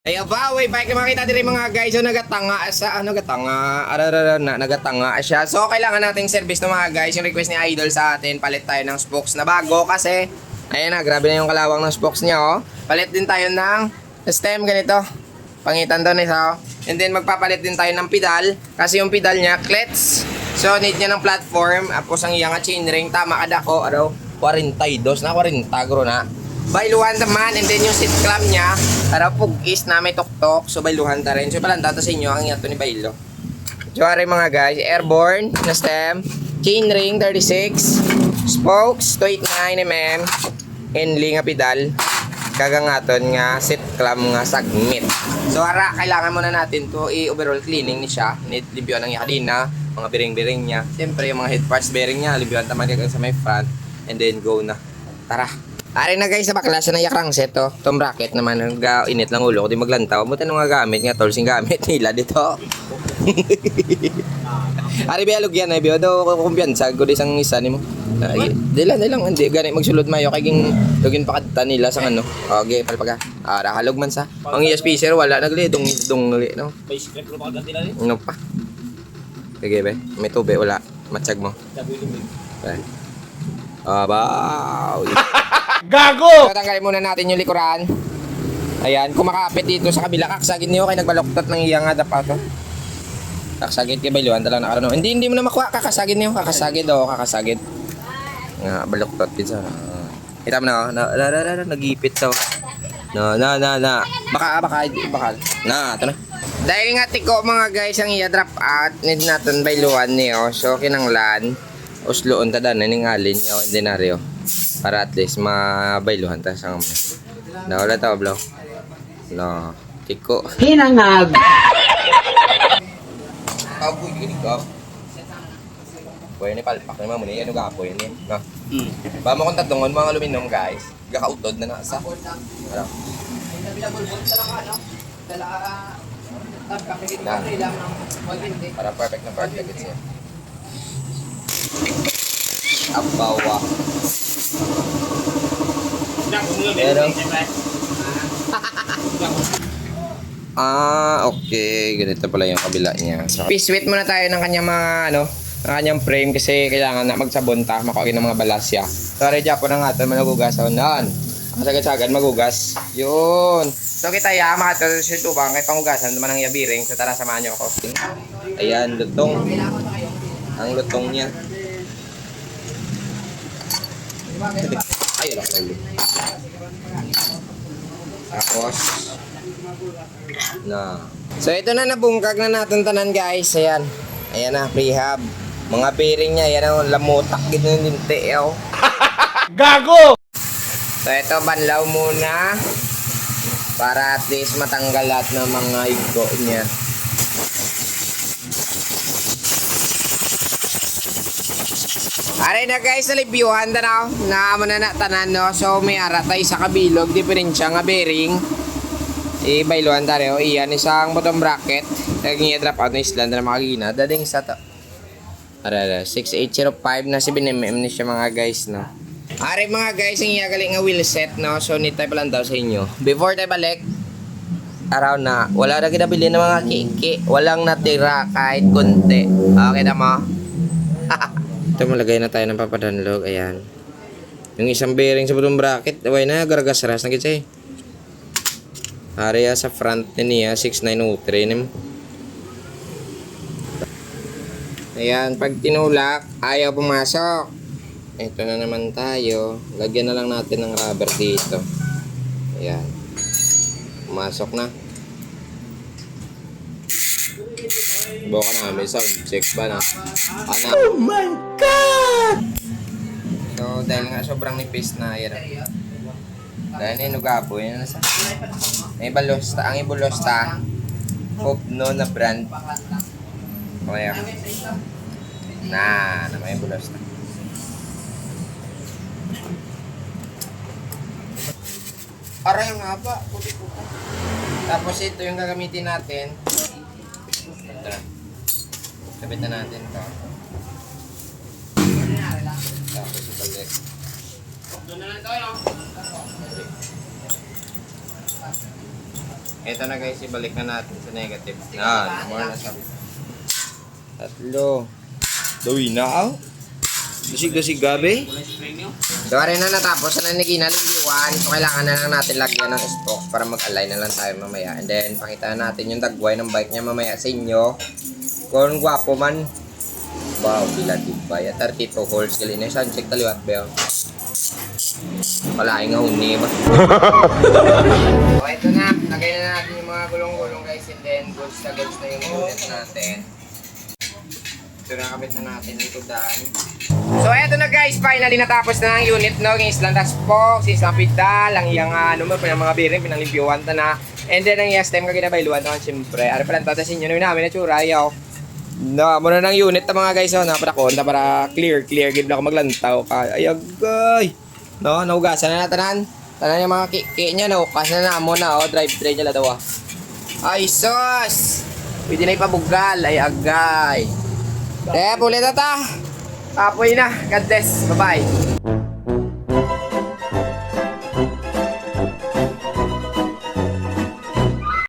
Ayaw ba, way bike makita diri mga guys, so nagatanga sa nagatanga siya. So kailangan nating service ng mga guys, yung request ni Idol sa atin, palit tayo ng spokes na bago kasi ayan na, grabe na yung kalawang ng spokes niya oh. Palit din tayo ng stem ganito. Pangitan doon isa oh. And then magpapalit din tayo ng pedal kasi yung pedal niya klets. So need niya ng platform, tapos ang iyang chainring tama kada ko, 42 na 40 gro na. Bailuhan naman, and then yung seat clamp niya, pugis na may tuktok, so bailuhan ta rin. So palanda to sa inyo ang ingat to ni Bailo. So mga guys, airborne na stem, chainring 36, spokes 289mm, Henley nga pedal, kagangaton nga seat clamp nga sagmit. So kailangan muna natin to i-overall cleaning ni siya, libyuan ng yakadina, mga bearing-bearing niya. Siyempre yung mga head parts bearing niya, libyuan tamad sa may front, and then go na. Tara! Ari na guys, sa baklas na yakrang set to. Tom bracket naman, init lang ulo, di maglantaw. Buta nung nga gamit nga, tol, sing gamit nila dito. Ari bialog yan, ay biyo daw kumpiyansa, ko isang isa ni mo. Dila, hindi, gani magsulod mayo, kaging lugin pa kadta nila sa ano. Okay, palpaga. Halog man sa. Ang ESP sir, wala, nagli, dong, no? Base script, lo ganti na rin. Ano pa? Sige be, may tube, wala. Matsag mo. Okay. Abaw. Gago! So, tanggalin muna natin yung likuran. Ayan, kung makapit dito sa kabila, kaksagin niyo kay nagbaloktot ng iyang adapato. Kaksagid kay Bailuan talaga nakaroon. Hindi mo na makuha, kakasagid niyo, kakasagid. Nga, baloktot din sa. Kita mo na, nagipit sa. Baka. Na, ito na. Dahil nga tiko mga guys, ang iya drop out, need natin Bailuan niyo. So, kinanglan, usloon ta dan, naningalin niyo, ordinaryo. Para at least mabailuhan ta sa ngayon. Nawala ta bro. No, tiko. Hinangag. Kapoy gini ka. Pwede ni palpak naman mo ni ano gapoy ni. No. Ba mo kung tatungon mga aluminum guys. Gakautod na nasa. Ano? Para perfect na perfect siya. Abawa. Pero okay, ganito pala yung kabila niya. So, piswit muna tayo ng kanyang mga ng kanyang frame kasi kailangan na magsabon ta, makuha ng mga balasya. So, ready po na nga ito, magugas on. Sagad-sagad magugas. Yun. So, kita ya, makatulog sa tubang kay pangugasan naman ang yabiring. So, tara, samahan niyo ako. Ayan, lutong. Ang lutong niya. Ayun ako ulit. Tapos na. So ito na nabungkag na natin tanan guys. Ayan. Ayan na prehab. Mga bearing niya, ayan ang lamutak gid ng dinte oh. Gago! So ito banlaw muna para at least matanggal lahat ng mga igo niya. Aray na guys, nalibyuhan na naamo na tanan no. So may ara tayo sa kabilog, diferensya nga bearing. Bailuhan tayo, iyan isang bottom bracket. Naging i-drop out na isla na makagina. Dading isa to. Aray, 6805 na 7mm ni siya mga guys no. Aray mga guys, ang iyagaling nga wheel set no. So need tayo palang daw sa inyo. Before tayo balik, araw na, wala na kinabili ng mga kiki. Walang natira kahit kunti. Okay na mo? Ito malagay na tayo ng papadanlog. Ayan. Yung isang bearing sa bottom bracket. Away na, garagas-ras na kita eh. Area sa front niya, 6903 nim. Ayan, pag tinulak, ayaw pumasok. Ito na naman tayo. Lagyan na lang natin ng rubber dito. Ayan. Pumasok na. Buka na, may sound check ba na? Oh my God! So, dahil nga sobrang nipis na, yan. Dahil ninugapo, yan na sa... May balosta, ang ibolosta, Hope no na brand. Okay, na may bolosta. Aray yung haba, puti-puti. Tapos ito yung gagamitin natin. Ito na. Sabit na natin ito. Tapos ibalik. Doon na lang ito, no? Ito na guys, ibalik na natin sa negative. Yan, more na siya. Tatlo. Dawi na ako. Dusig-dusig gabi. So, rin na natapos na naginaliwan. So, kailangan na lang natin lagyan ng stock para mag-align na lang tayo mamaya. And then, pakita natin yung dagway ng bike niya mamaya sa inyo. Kung gwapo man. Wow, sila tibay. 32 holes gali na. Saan check taliwat ba yun? Palaing nga huni ba? So, ito na. Lagay na natin yung mga gulong-gulong guys. And then, goods na yung unit natin. Ito na kapit na natin ito daan. So, eto na guys. Finally, natapos na ang unit, no? Ang islang dashbox, islang pedal, ang iyang numero, mga bearing, pinanglimpiyuhan ta na. And then, ang stem ka ginabailuan naman, syempre. Ano pala tatasin nyo namin na tsura, yaw. No, muna ng unit na mga guys, oh, naparakonta para clear, gid na ako maglantaw. Ay, agay. No, naugasan na tanan. Tanan yung mga ki niya, naukas na mo na, oh, drive tray niya daw, ah. Ay, sus! Pwede na ipabugal, ay, agay. Pulit na ta. Apoy na. God bless. Bye-bye.